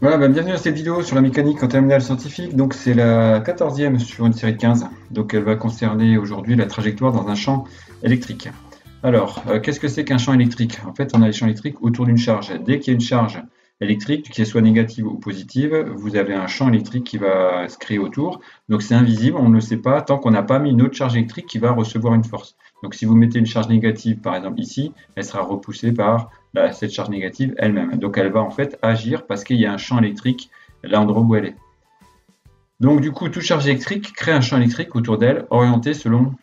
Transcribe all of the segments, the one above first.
Voilà, bienvenue dans cette vidéo sur la mécanique en terminale scientifique. Donc c'est la 14e sur une série de 15. Donc elle va concerner aujourd'hui la trajectoire dans un champ électrique. Alors, qu'est-ce que c'est qu'un champ électrique? En fait, on a les champs électriques autour d'une charge. Dès qu'il y a une charge électrique, qu'elle soit négative ou positive, vous avez un champ électrique qui va se créer autour. Donc c'est invisible, on ne le sait pas tant qu'on n'a pas mis une autre charge électrique qui va recevoir une force. Donc si vous mettez une charge négative, par exemple ici, elle sera repoussée par cette charge négative elle-même. Donc elle va en fait agir parce qu'il y a un champ électrique là l'endroit où elle est. Donc du coup, toute charge électrique crée un champ électrique autour d'elle, orienté selon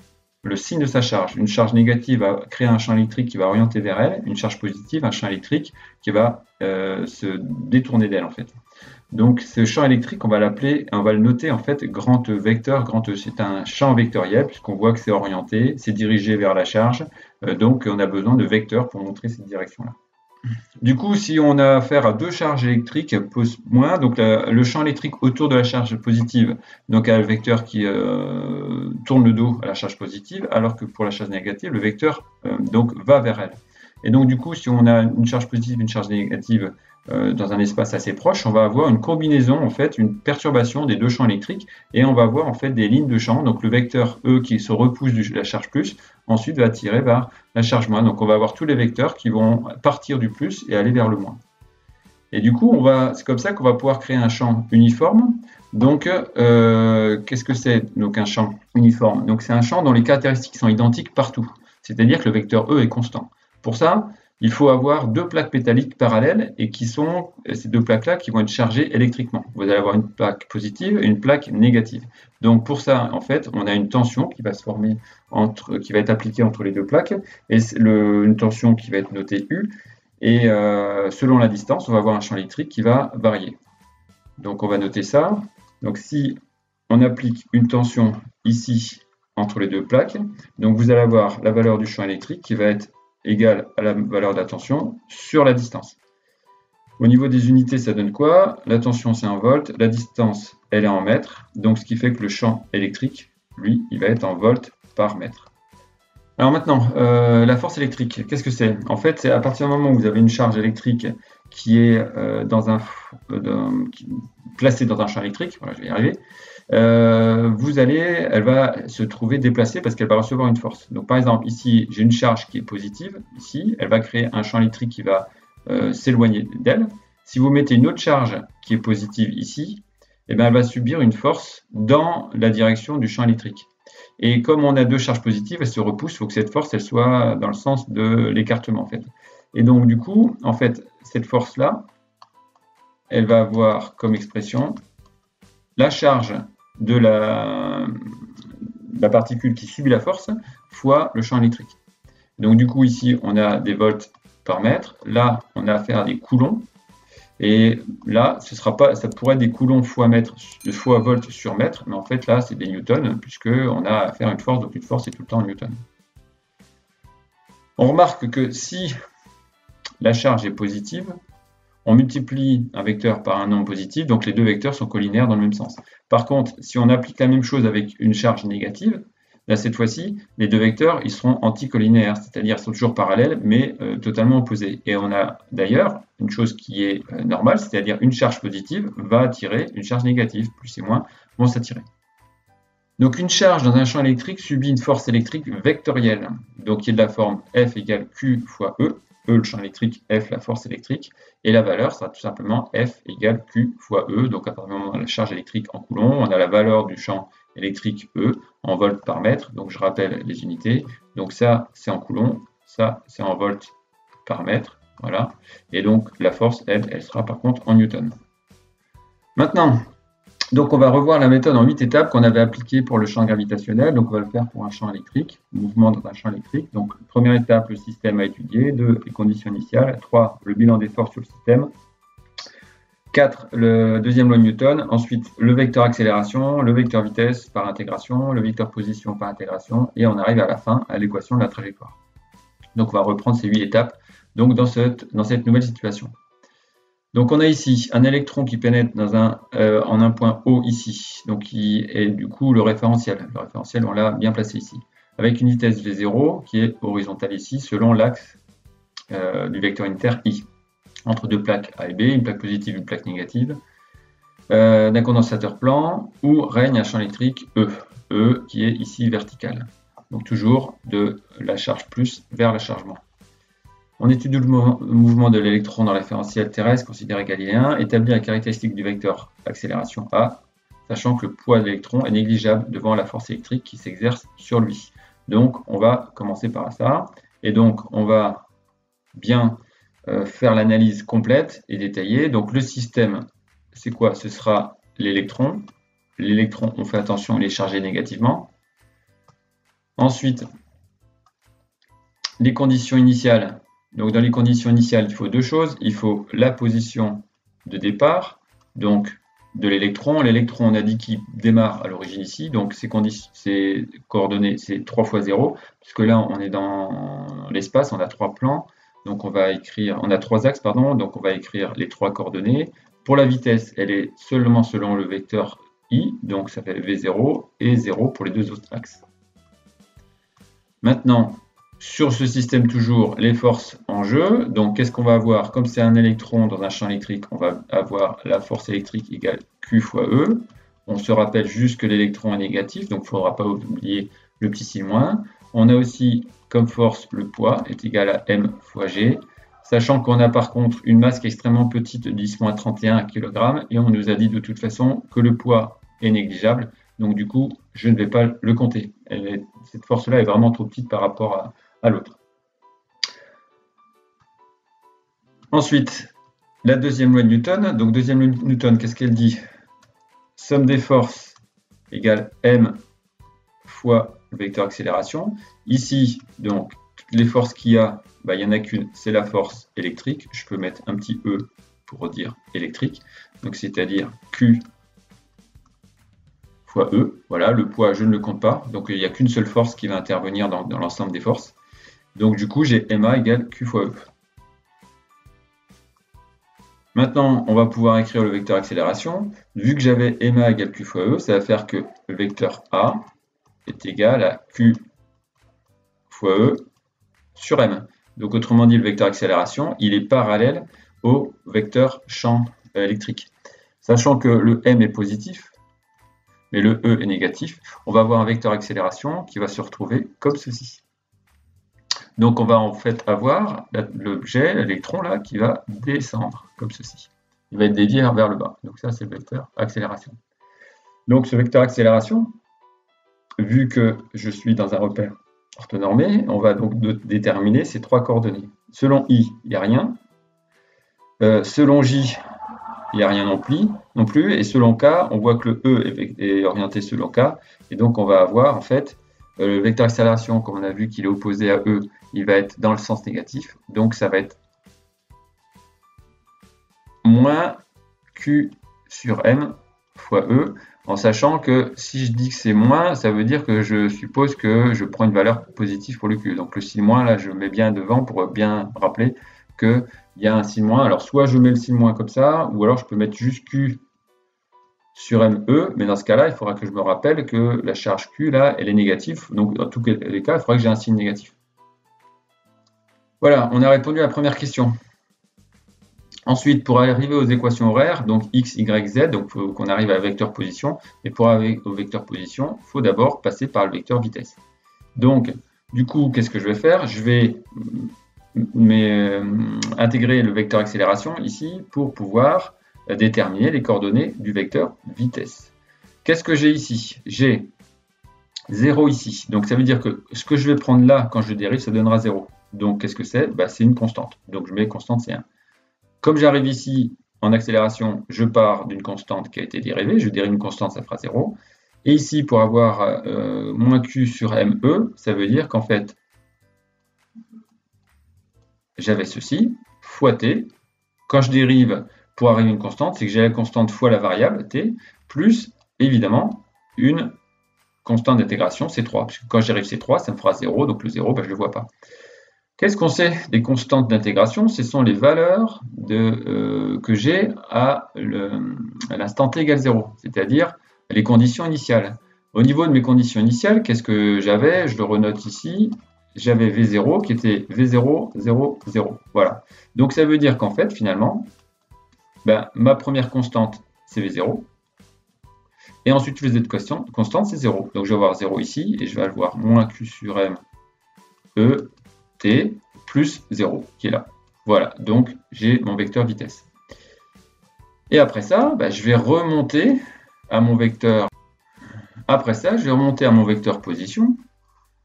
le signe de sa charge. Une charge négative va créer un champ électrique qui va orienter vers elle, une charge positive, un champ électrique qui va se détourner d'elle en fait. Donc ce champ électrique, on va le noter en fait grand E vecteur. Grand E, c'est un champ vectoriel puisqu'on voit que c'est orienté, c'est dirigé vers la charge. Donc on a besoin de vecteurs pour montrer cette direction-là. Du coup, si on a affaire à deux charges électriques moins, donc le champ électrique autour de la charge positive, donc a le vecteur qui tourne le dos à la charge positive, alors que pour la charge négative, le vecteur donc va vers elle. Et donc du coup, si on a une charge positive et une charge négative dans un espace assez proche, on va avoir une combinaison, en fait, une perturbation des deux champs électriques, et on va avoir en fait des lignes de champ. Donc le vecteur E qui se repousse de la charge plus, ensuite va tirer vers la charge moins. Donc on va avoir tous les vecteurs qui vont partir du plus et aller vers le moins. Et du coup, c'est comme ça qu'on va pouvoir créer un champ uniforme. Donc, qu'est-ce que c'est donc un champ uniforme? Donc c'est un champ dont les caractéristiques sont identiques partout. C'est-à-dire que le vecteur E est constant. Pour ça, il faut avoir deux plaques métalliques parallèles et qui sont ces deux plaques-là qui vont être chargées électriquement. Vous allez avoir une plaque positive et une plaque négative. Donc pour ça, en fait, on a une tension qui va se former qui va être appliquée entre les deux plaques et une tension qui va être notée U. Et selon la distance, on va avoir un champ électrique qui va varier. Donc on va noter ça. Donc si on applique une tension ici entre les deux plaques, donc vous allez avoir la valeur du champ électrique qui va être égale à la valeur de la tension sur la distance. Au niveau des unités, ça donne quoi? La tension, c'est en volts, la distance, elle est en mètres, donc ce qui fait que le champ électrique, lui, il va être en volts par mètre. Alors maintenant, la force électrique, qu'est-ce que c'est? En fait, c'est à partir du moment où vous avez une charge électrique qui est placée dans un champ électrique, voilà, je vais y arriver, elle va se trouver déplacée parce qu'elle va recevoir une force. Donc par exemple, ici, j'ai une charge qui est positive, ici, elle va créer un champ électrique qui va s'éloigner d'elle. Si vous mettez une autre charge qui est positive ici, eh bien, elle va subir une force dans la direction du champ électrique. Et comme on a deux charges positives, elles se repoussent, il faut que cette force elle soit dans le sens de l'écartement en fait. Et donc du coup, en fait, cette force-là, elle va avoir comme expression la charge de la particule qui subit la force fois le champ électrique. Donc du coup ici on a des volts par mètre, là on a affaire à des coulombs, et là ça pourrait être des coulombs fois volts sur mètre, mais en fait là c'est des newtons puisque on a affaire à une force, donc une force est tout le temps en newton. On remarque que si la charge est positive, on multiplie un vecteur par un nombre positif, donc les deux vecteurs sont collinaires dans le même sens. Par contre, si on applique la même chose avec une charge négative, là cette fois-ci, les deux vecteurs ils seront anticollinaires, c'est-à-dire ils sont toujours parallèles mais totalement opposés. Et on a d'ailleurs une chose qui est normale, c'est-à-dire une charge positive va attirer une charge négative, plus et moins vont s'attirer. Donc une charge dans un champ électrique subit une force électrique vectorielle, donc qui est de la forme F égale Q fois E. E le champ électrique, F la force électrique, et la valeur sera tout simplement F égale Q fois E. Donc à partir du moment où on a la charge électrique en coulomb, on a la valeur du champ électrique E en volts par mètre. Donc je rappelle les unités. Donc ça c'est en coulomb, ça c'est en volts par mètre. Voilà. Et donc la force, elle sera par contre en newton. Maintenant, donc on va revoir la méthode en 8 étapes qu'on avait appliquée pour le champ gravitationnel. Donc on va le faire pour un champ électrique, mouvement dans un champ électrique. Donc première étape, le système à étudier. 2, les conditions initiales. 3, le bilan des forces sur le système. 4, le deuxième loi de Newton. Ensuite, le vecteur accélération, le vecteur vitesse par intégration, le vecteur position par intégration. Et on arrive à la fin à l'équation de la trajectoire. Donc on va reprendre ces 8 étapes donc, dans cette nouvelle situation. Donc on a ici un électron qui pénètre en un point O ici, donc qui est du coup le référentiel. Le référentiel, on l'a bien placé ici, avec une vitesse V0 qui est horizontale ici, selon l'axe du vecteur unitaire I. entre deux plaques A et B, une plaque positive et une plaque négative, d'un condensateur plan où règne un champ électrique E qui est ici vertical. Donc toujours de la charge plus vers le chargement. On étudie le mouvement de l'électron dans le référentiel terrestre considéré galiléen, établit la caractéristique du vecteur accélération A, sachant que le poids de l'électron est négligeable devant la force électrique qui s'exerce sur lui. Donc on va commencer par ça, et donc on va bien faire l'analyse complète et détaillée. Donc le système, c'est quoi? Ce sera l'électron. L'électron, on fait attention, il est chargé négativement. Ensuite, les conditions initiales. Donc dans les conditions initiales, il faut deux choses. Il faut la position de départ, donc de l'électron. L'électron, on a dit qu'il démarre à l'origine ici, donc ces coordonnées, c'est 3 fois 0, puisque là, on est dans l'espace, on a 3 plans. Donc on va écrire, on a 3 axes, pardon, donc on va écrire les 3 coordonnées. Pour la vitesse, elle est seulement selon le vecteur I, donc ça fait V0 et 0 pour les deux autres axes. Maintenant, sur ce système toujours, les forces en jeu. Donc qu'est-ce qu'on va avoir? Comme c'est un électron dans un champ électrique, on va avoir la force électrique égale Q fois E. On se rappelle juste que l'électron est négatif, donc il ne faudra pas oublier le petit signe moins. On a aussi comme force le poids est égal à M fois G, sachant qu'on a par contre une masse qui est extrêmement petite de 10-31 kg, et on nous a dit de toute façon que le poids est négligeable, donc du coup je ne vais pas le compter. Cette force-là est vraiment trop petite par rapport à l'autre. Ensuite, la deuxième loi de Newton. Donc deuxième loi de Newton, qu'est-ce qu'elle dit? Somme des forces égale M fois le vecteur accélération. Ici, donc, toutes les forces qu'il y a, il n'y en a qu'une, c'est la force électrique. Je peux mettre un petit E pour dire électrique. Donc c'est-à-dire Q fois E. Voilà, le poids, je ne le compte pas. Donc il n'y a qu'une seule force qui va intervenir dans l'ensemble des forces. Donc du coup, j'ai MA égale Q fois E. Maintenant, on va pouvoir écrire le vecteur accélération. Vu que j'avais MA égale Q fois E, ça va faire que le vecteur A est égal à Q fois E sur M. Donc autrement dit, le vecteur accélération, il est parallèle au vecteur champ électrique. Sachant que le M est positif, mais le E est négatif, on va avoir un vecteur accélération qui va se retrouver comme ceci. Donc on va en fait avoir l'objet, l'électron là, qui va descendre comme ceci. Il va être dévié vers le bas. Donc ça, c'est le vecteur accélération. Donc ce vecteur accélération, vu que je suis dans un repère orthonormé, on va donc déterminer ces trois coordonnées. Selon I, il n'y a rien. Selon J, il n'y a rien non plus. Et selon K, on voit que le E est orienté selon K. Et donc on va avoir en fait le vecteur accélération, comme on a vu qu'il est opposé à E, il va être dans le sens négatif. Donc ça va être moins Q sur M fois E, en sachant que si je dis que c'est moins, ça veut dire que je suppose que je prends une valeur positive pour le Q. Donc le signe moins, là, je mets bien devant pour bien rappeler qu'il y a un signe moins. Alors soit je mets le signe moins comme ça, ou alors je peux mettre juste Q sur ME, mais dans ce cas-là, il faudra que je me rappelle que la charge Q, là, elle est négative. Donc dans tous les cas, il faudra que j'ai un signe négatif. Voilà, on a répondu à la première question. Ensuite, pour arriver aux équations horaires, donc x, y, z, donc il faut qu'on arrive à la vecteur position. Et pour arriver au vecteur position, il faut d'abord passer par le vecteur vitesse. Donc, du coup, qu'est-ce que je vais faire? Je vais intégrer le vecteur accélération ici pour pouvoir déterminer les coordonnées du vecteur vitesse. Qu'est-ce que j'ai ici? J'ai 0 ici. Donc, ça veut dire que ce que je vais prendre là, quand je dérive, ça donnera 0. Donc, qu'est-ce que c'est? C'est une constante. Donc, je mets constante C1. Comme j'arrive ici en accélération, je pars d'une constante qui a été dérivée. Je dérive une constante, ça fera 0. Et ici, pour avoir moins Q sur ME, ça veut dire qu'en fait, j'avais ceci, fois T. Quand je dérive pour arriver à une constante, c'est que j'ai la constante fois la variable T, plus, évidemment, une constante d'intégration, C3. Puisque quand je dérive C3, ça me fera 0, donc le 0, je ne le vois pas. Qu'est-ce qu'on sait des constantes d'intégration? Ce sont les valeurs que j'ai à l'instant t égale 0, c'est-à-dire les conditions initiales. Au niveau de mes conditions initiales, qu'est-ce que j'avais? Je le renote ici. j'avais V0 qui était V0, 0, 0. Voilà. Donc ça veut dire qu'en fait, finalement, ben, ma première constante, c'est V0. Et ensuite, le Z constante, c'est 0. Donc je vais avoir 0 ici, et je vais avoir moins Q sur M, E, T, plus 0, qui est là. Voilà, donc j'ai mon vecteur vitesse. Et après ça, ben, je vais remonter à mon vecteur. Après ça, je vais remonter à mon vecteur position,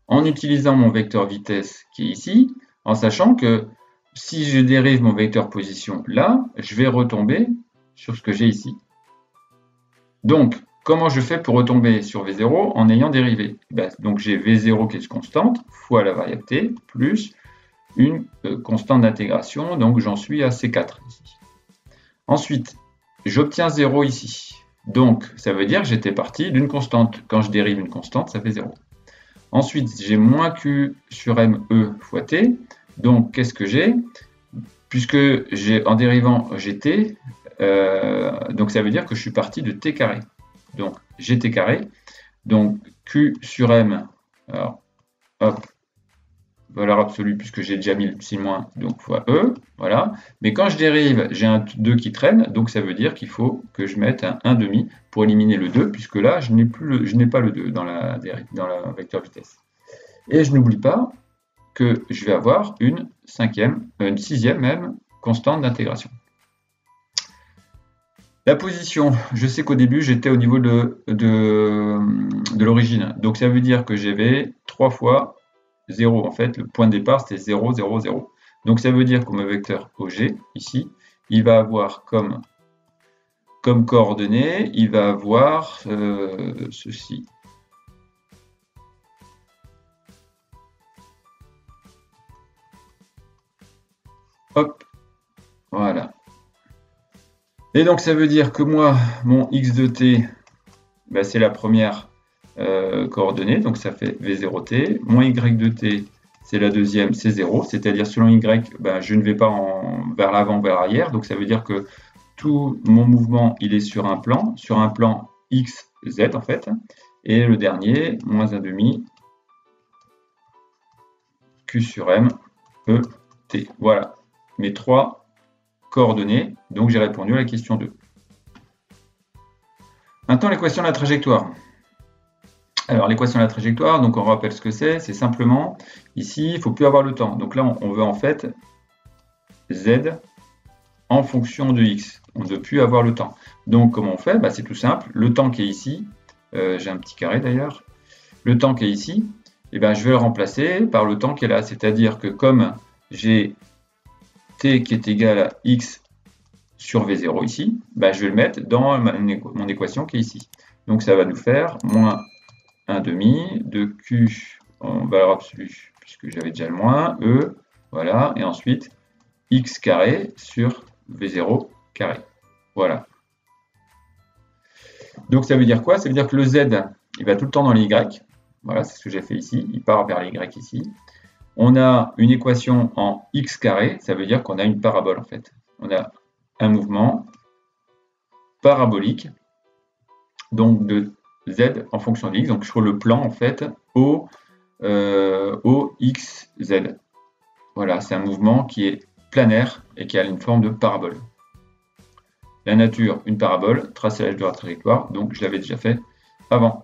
en utilisant mon vecteur vitesse qui est ici, en sachant que si je dérive mon vecteur position là, je vais retomber sur ce que j'ai ici. Donc, comment je fais pour retomber sur V0 en ayant dérivé? Donc j'ai V0 qui est constante, fois la variable t, plus une constante d'intégration, donc j'en suis à C4 ici. Ensuite, j'obtiens 0 ici. Donc, ça veut dire que j'étais parti d'une constante. Quand je dérive une constante, ça fait 0. Ensuite, j'ai moins Q sur ME fois T. Donc, qu'est-ce que j'ai? Puisque en dérivant j'ai T, donc ça veut dire que je suis parti de T carré. Donc, j'ai T carré. Donc, Q sur M, alors, hop, valeur absolue, puisque j'ai déjà mis le signe moins, donc fois E, voilà. Mais quand je dérive, j'ai un 2 qui traîne, donc ça veut dire qu'il faut que je mette un 1,5 pour éliminer le 2, puisque là, je n'ai pas le 2 dans la vecteur vitesse. Et je n'oublie pas que je vais avoir une sixième même, constante d'intégration. La position, je sais qu'au début, j'étais au niveau de l'origine. Donc ça veut dire que j'avais 3 fois 0. En fait, le point de départ, c'était 0, 0, 0. Donc ça veut dire que mon vecteur OG, ici, il va avoir comme coordonnées, il va avoir ceci. Hop, voilà. Et donc ça veut dire que moi, mon x de t, ben, c'est la première coordonnée, donc ça fait V0t. Mon y de t, c'est la deuxième, c'est 0. C'est-à-dire selon y, ben, je ne vais pas vers l'avant, vers l'arrière. Donc ça veut dire que tout mon mouvement, il est sur un plan x, z en fait. Et le dernier, moins 1,5, q sur m, e, t. Voilà, mes 3 coordonnées, donc j'ai répondu à la question 2. Maintenant, l'équation de la trajectoire. Alors, l'équation de la trajectoire, donc on rappelle ce que c'est simplement, ici, il ne faut plus avoir le temps. Donc là, on veut en fait z en fonction de x. On ne veut plus avoir le temps. Donc, comment on fait? C'est tout simple. Le temps qui est ici, j'ai un petit carré d'ailleurs, le temps qui est ici, je vais le remplacer par le temps qui est là. C'est-à-dire que comme j'ai t qui est égal à x sur V0 ici, je vais le mettre dans mon équation qui est ici. Donc ça va nous faire moins 1,5 de Q en valeur absolue, puisque j'avais déjà le moins, E, voilà, et ensuite x carré sur V0 carré. Voilà. Donc ça veut dire quoi? Ça veut dire que le Z, il va tout le temps dans les Y. Voilà, c'est ce que j'ai fait ici. Il part vers les Y ici. On a une équation en x carré, ça veut dire qu'on a une parabole en fait. On a un mouvement parabolique, donc de z en fonction de x, donc sur le plan en fait OXZ. Voilà, c'est un mouvement qui est planaire et qui a une forme de parabole. La nature, une parabole, traçage de la trajectoire, donc je l'avais déjà fait avant.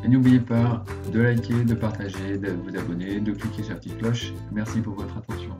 Et n'oubliez pas de liker, de partager, de vous abonner, de cliquer sur la petite cloche. Merci pour votre attention.